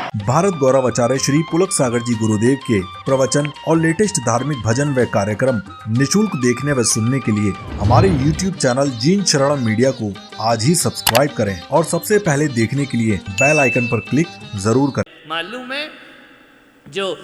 भारत गौरव आचार्य श्री पुलक सागर जी गुरुदेव के प्रवचन और लेटेस्ट धार्मिक भजन व कार्यक्रम निशुल्क देखने व सुनने के लिए हमारे YouTube चैनल जीन शरणम मीडिया को आज ही सब्सक्राइब करें और सबसे पहले देखने के लिए बेल आइकन पर क्लिक जरूर करें। मालूम है, जो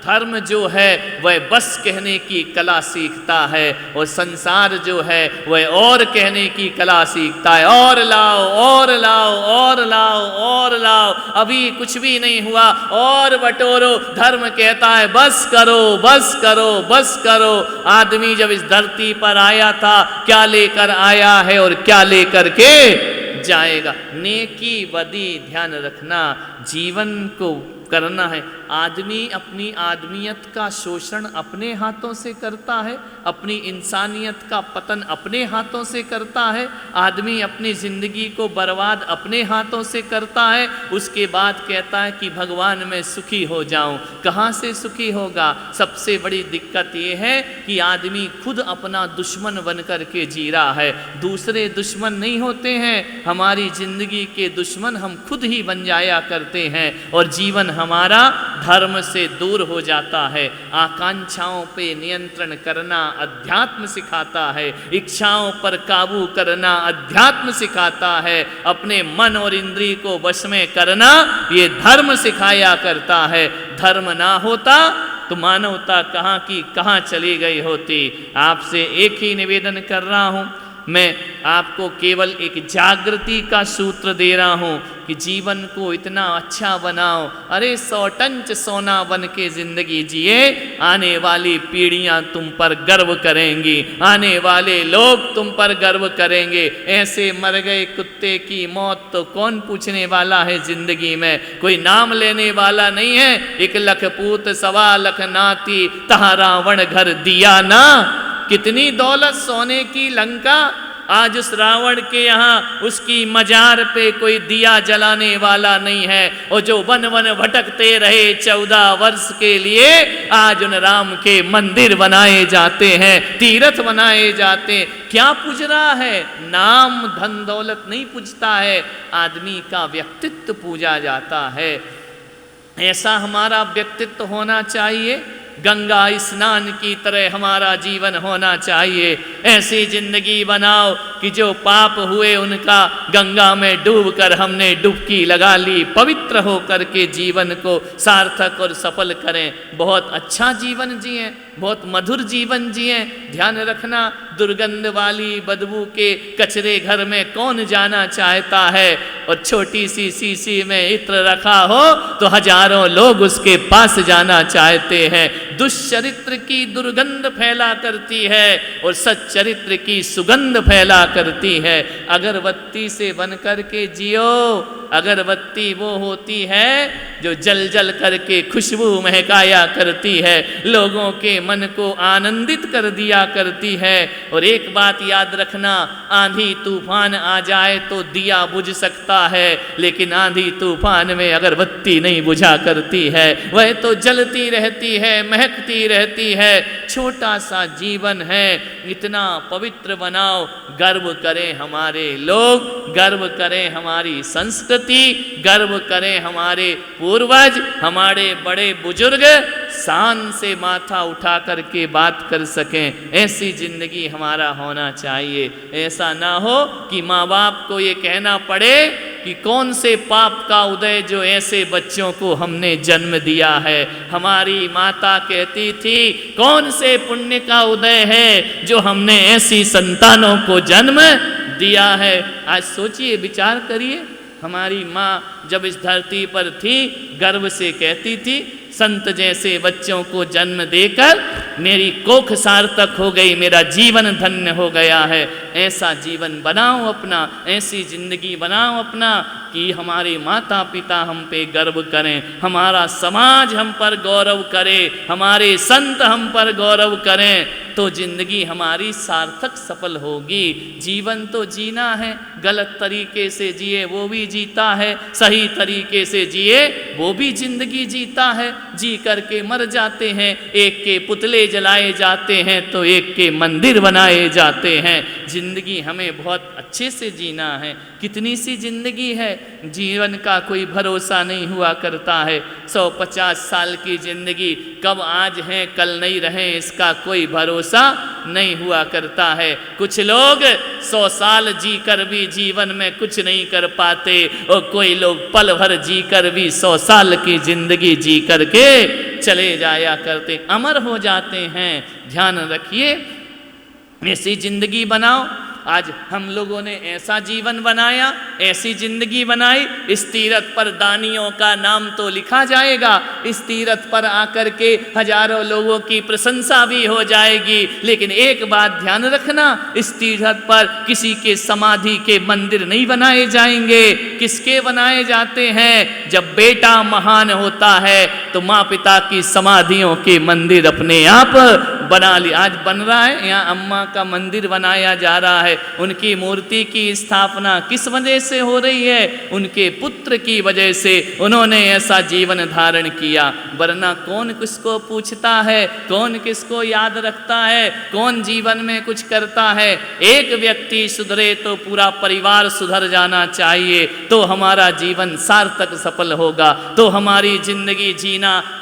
धर्म जो है वह बस कहने की कला सीखता है और संसार जो है वह और कहने की कला सीखता है। और लाओ और लाओ और लाओ और लाओ, अभी कुछ भी नहीं हुआ और बटोरो। धर्म कहता है बस करो बस करो बस करो। आदमी जब इस धरती पर आया था, क्या लेकर आया है और क्या लेकर के जाएगा। नेकी बदी ध्यान रखना, जीवन को करना है। आदमी अपनी आदमियत का शोषण अपने हाथों से करता है, अपनी इंसानियत का पतन अपने हाथों से करता है। आदमी अपनी ज़िंदगी को बर्बाद अपने हाथों से करता है। उसके बाद कहता है कि भगवान मैं सुखी हो जाऊं। कहाँ से सुखी होगा? सबसे बड़ी दिक्कत ये है कि आदमी खुद अपना दुश्मन बन कर के जी रहा है। दूसरे दुश्मन नहीं होते हैं, हमारी ज़िंदगी के दुश्मन हम खुद ही बन जाया करते हैं और जीवन हमारा धर्म से दूर हो जाता है। आकांक्षाओं पे नियंत्रण करना अध्यात्म सिखाता है, इच्छाओं पर काबू करना अध्यात्म सिखाता है, अपने मन और इंद्रिय को वश में करना ये धर्म सिखाया करता है। धर्म ना होता तो मानवता कहाँ की कहाँ चली गई होती। आपसे एक ही निवेदन कर रहा हूँ, मैं आपको केवल एक जागृति का सूत्र दे रहा हूँ कि जीवन को इतना अच्छा बनाओ। अरे 100 टन सोना बन के जिंदगी जिए, आने वाली पीढ़ियाँ तुम पर गर्व करेंगी, आने वाले लोग तुम पर गर्व करेंगे। ऐसे मर गए कुत्ते की मौत तो कौन पूछने वाला है जिंदगी में? कोई नाम लेने वाला नहीं है। 1 लख पूत 1.25 लाख नाती, तहाँ रावण घर दिया ना। कितनी दौलत सोने की लंका, आज उस रावण के यहाँ उसकी मजार पे कोई दिया जलाने वाला नहीं है। और जो वन वन भटकते रहे 14 वर्ष के लिए, आज उन राम के मंदिर बनाए जाते हैं, तीर्थ बनाए जाते हैं। क्या पूज रहा है? नाम धन दौलत नहीं पूजता है, आदमी का व्यक्तित्व पूजा जाता है। ऐसा हमारा व्यक्तित्व होना चाहिए, गंगा स्नान की तरह हमारा जीवन होना चाहिए। ऐसी जिंदगी बनाओ कि जो पाप हुए उनका गंगा में डूबकर हमने डुबकी लगा ली, पवित्र हो करके जीवन को सार्थक और सफल करें। बहुत अच्छा जीवन जिएं, बहुत मधुर जीवन जिएं। ध्यान रखना, दुर्गंध वाली बदबू के कचरे घर में कौन जाना चाहता है? और छोटी सी शीशी में इत्र रखा हो तो हजारों लोग उसके पास जाना चाहते हैं। दुष्चरित्र की दुर्गंध फैला करती है और सच्चरित्र की सुगंध फैला करती है। अगरबत्ती से बन कर के जियो। अगरबत्ती वो होती है जो जल जल करके खुशबू महकाया करती है, लोगों के मन को आनंदित कर दिया करती है। और एक बात याद रखना, आंधी तूफान आ जाए तो दिया बुझ सकता है, लेकिन आंधी तूफान में अगरबत्ती नहीं बुझा करती है, वह तो जलती रहती है, महकती रहती है। छोटा सा जीवन है, इतना पवित्र बनाओ। गर्व करें हमारे लोग, गर्व करें हमारी संस्कृति, गर्व करें हमारे पूर्वज, हमारे बड़े बुजुर्ग, शान से माथा उठा करके बात कर सकें। ऐसी जिंदगी हमारा होना चाहिए। ऐसा ना हो कि माँ बाप को ये कहना पड़े कि कौन से पाप का उदय जो ऐसे बच्चों को हमने जन्म दिया है। हमारी माता कहती थी, कौन से पुण्य का उदय है जो हमने ऐसी संतानों को जन्म दिया है। आज सोचिए, विचार करिए, हमारी माँ जब इस धरती पर थी गर्व से कहती थी, संत जैसे बच्चों को जन्म देकर मेरी कोख सार्थक हो गई, मेरा जीवन धन्य हो गया है। ऐसा जीवन बनाओ अपना, ऐसी जिंदगी बनाओ अपना कि हमारे माता पिता हम पे गर्व करें, हमारा समाज हम पर गौरव करे, हमारे संत हम पर गौरव करें, तो जिंदगी हमारी सार्थक सफल होगी। जीवन तो जीना है, गलत तरीके से जिए वो भी जीता है, सही तरीके से जिए वो भी जिंदगी जीता है। जी करके मर जाते हैं, एक के पुतले जलाए जाते हैं तो एक के मंदिर बनाए जाते हैं। जिंदगी हमें बहुत अच्छे से जीना है। कितनी सी जिंदगी है, जीवन का कोई भरोसा नहीं हुआ करता है। 150 साल की जिंदगी कब आज है कल नहीं रहे इसका कोई भरोसा नहीं हुआ करता है। कुछ लोग 100 साल जीकर भी जीवन में कुछ नहीं कर पाते और कोई लोग पल भर जीकर भी 100 साल की जिंदगी जी करके चले जाया करते, अमर हो जाते हैं। ध्यान रखिए, ऐसी जिंदगी बनाओ। आज हम लोगों ने ऐसा जीवन बनाया, ऐसी जिंदगी बनाई, इस तीरथ पर दानियों का नाम तो लिखा जाएगा, इस तीरथ पर आकर के हजारों लोगों की प्रशंसा भी हो जाएगी। लेकिन एक बात ध्यान रखना, इस तीरथ पर किसी के समाधि के मंदिर नहीं बनाए जाएंगे। किसके बनाए जाते हैं? जब बेटा महान होता है तो माँ पिता की समाधियों के मंदिर अपने आप बना ली। आज बन रहा है, यहाँ अम्मा का मंदिर बनाया जा रहा है। उनकी मूर्ति की स्थापना किस वजह से हो रही है? उनके पुत्र की वजह से। उन्होंने ऐसा जीवन धारण किया, वरना कौन किसको पूछता है, कौन किसको याद रखता है, कौन जीवन में कुछ करता है? एक व्यक्ति सुधरे तो पूरा परिवार सुधर जाना चाहिए, तो हमारा जीवन सार्थक सफल होगा, तो हमारी जिंदगी जीना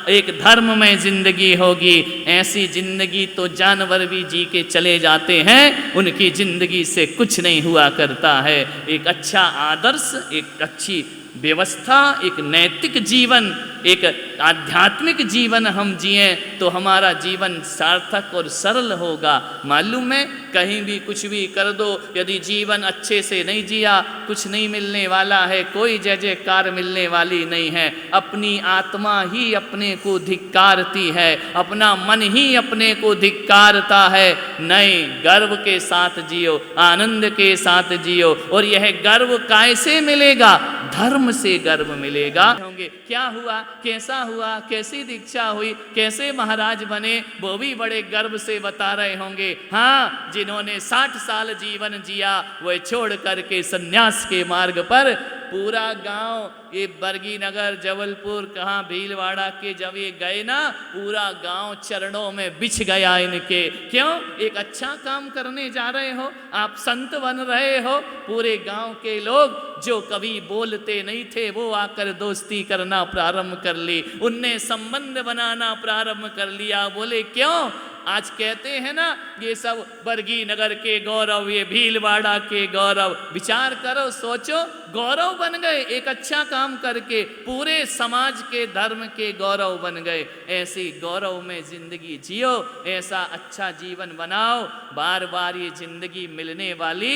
एक धर्म में जिंदगी होगी। ऐसी जिंदगी तो जानवर भी जी के चले जाते हैं, उनकी जिंदगी से कुछ नहीं हुआ करता है। एक अच्छा आदर्श, एक अच्छी व्यवस्था, एक नैतिक जीवन, एक आध्यात्मिक जीवन हम जिए तो हमारा जीवन सार्थक और सरल होगा। मालूम है, कहीं भी कुछ भी कर दो, यदि जीवन अच्छे से नहीं जिया, कुछ नहीं मिलने वाला है, कोई जय जयकार मिलने वाली नहीं है। अपनी आत्मा ही अपने को धिक्कारती है, अपना मन ही अपने को धिक्कारता है। नहीं, गर्व के साथ जियो, आनंद के साथ जियो। और यह गर्व कैसे मिलेगा? धर्म से गर्व मिलेगा। होंगे क्या हुआ, कैसा हुआ, कैसी दीक्षा हुई, कैसे महाराज बने, वो भी बड़े गर्व से बता रहे होंगे। हाँ, जिन्होंने 60 साल जीवन जिया वह छोड़ करके सन्यास के मार्ग पर पूरा गांव, ये बरगी नगर, जबलपुर, कहाँ भीलवाड़ा के जब ये गए ना, पूरा गांव चरणों में बिछ गया इनके। क्यों? एक अच्छा काम करने जा रहे हो, आप संत बन रहे हो। पूरे गांव के लोग जो कभी बोलते नहीं थे वो आकर दोस्ती करना प्रारंभ कर ली, उनने संबंध बनाना प्रारंभ कर लिया। बोले क्यों? आज कहते हैं ना, ये सब बरगी नगर के गौरव, ये भीलवाड़ा के गौरव। विचार करो, सोचो, गौरव बन गए एक अच्छा काम करके, पूरे समाज के धर्म के गौरव बन गए। ऐसी गौरव में जिंदगी जियो, ऐसा अच्छा जीवन बनाओ। बार बार ये जिंदगी मिलने वाली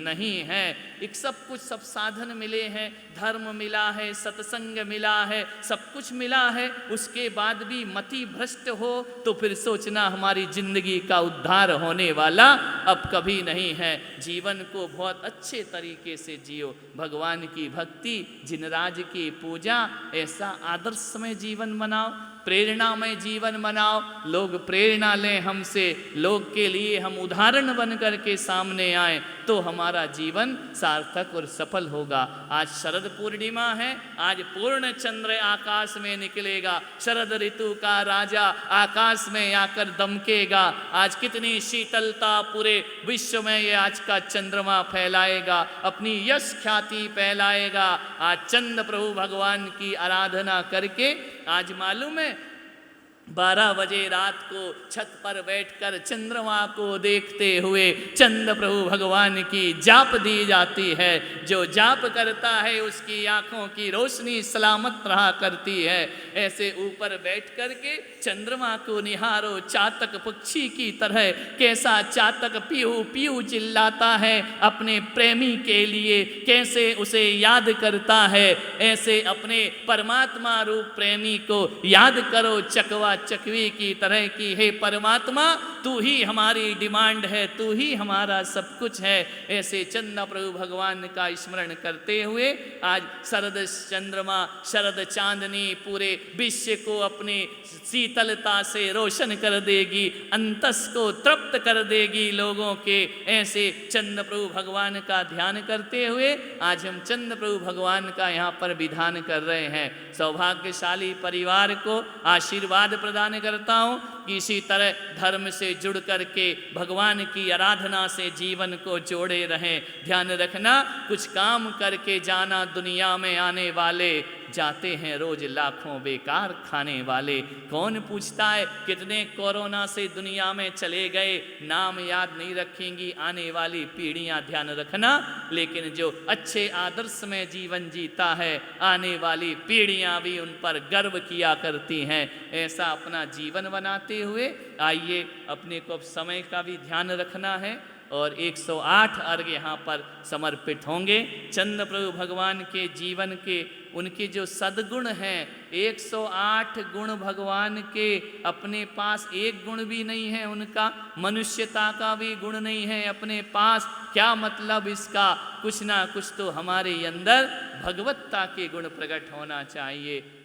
नहीं है। एक सब कुछ, सब साधन मिले हैं, धर्म मिला है, सत्संग मिला है, सब कुछ मिला है, उसके बाद भी मति भ्रष्ट हो तो फिर सोचना हमारी जिंदगी का उद्धार होने वाला अब कभी नहीं है। जीवन को बहुत अच्छे तरीके से जियो, भगवान की भक्ति, जिनराज की पूजा, ऐसा आदर्शमय जीवन बनाओ, प्रेरणामय जीवन बनाओ। लोग प्रेरणा लें हमसे, लोग के लिए हम उदाहरण बन कर के सामने आए तो हमारा जीवन सार्थक और सफल होगा। आज शरद पूर्णिमा है, आज पूर्ण चंद्र आकाश में निकलेगा, शरद ऋतु का राजा आकाश में आकर दमकेगा। आज कितनी शीतलता पूरे विश्व में ये आज का चंद्रमा फैलाएगा, अपनी यश ख्याति फैलाएगा। आज चंद्र प्रभु भगवान की आराधना करके, आज मालूम है 12 बजे रात को छत पर बैठकर चंद्रमा को देखते हुए चंद्र प्रभु भगवान की जाप दी जाती है। जो जाप करता है उसकी आंखों की रोशनी सलामत रहा करती है। ऐसे ऊपर बैठ कर के चंद्रमा को निहारो, चातक पक्षी की तरह कैसा चातक पीहू पीहू चिल्लाता है अपने प्रेमी के लिए, कैसे उसे याद करता है। ऐसे अपने परमात्मा रूप प्रेमी को याद करो, चकवा चकवी की तरह की, हे परमात्मा तू ही हमारी डिमांड है, तू ही हमारा सब कुछ है। ऐसे चंद्र प्रभु भगवान का स्मरण करते हुए आज शरद चंद्रमा, शरद चांदनी पूरे विश्व को अपनी शीतलता से रोशन कर देगी, अंतस को तृप्त कर देगी लोगों के। ऐसे चंद्र प्रभु भगवान का ध्यान करते हुए आज हम चंद्र प्रभु भगवान का यहाँ पर विधान कर रहे हैं। सौभाग्यशाली परिवार को आशीर्वाद प्रदान करता हूँ कि इसी तरह धर्म से जुड़ करके भगवान की आराधना से जीवन को जोड़े रहें। ध्यान रखना, कुछ काम करके जाना दुनिया में आने वाले, जाते हैं रोज लाखों बेकार खाने वाले। कौन पूछता है कितने कोरोना से दुनिया में चले गए, नाम याद नहीं रखेंगी आने वाली पीढ़ियां। ध्यान रखना, लेकिन जो अच्छे आदर्श में जीवन जीता है, आने वाली पीढ़ियां भी उन पर गर्व किया करती हैं। ऐसा अपना जीवन बनाते हुए आइए, अपने को अब समय का भी ध्यान रखना है और 108 अर्घ यहाँ पर समर्पित होंगे। चंद्र प्रभु भगवान के जीवन के, उनके जो सद्गुण हैं, 108 गुण भगवान के, अपने पास एक गुण भी नहीं है उनका, मनुष्यता का भी गुण नहीं है अपने पास। क्या मतलब इसका? कुछ ना कुछ तो हमारे अंदर भगवत्ता के गुण प्रकट होना चाहिए।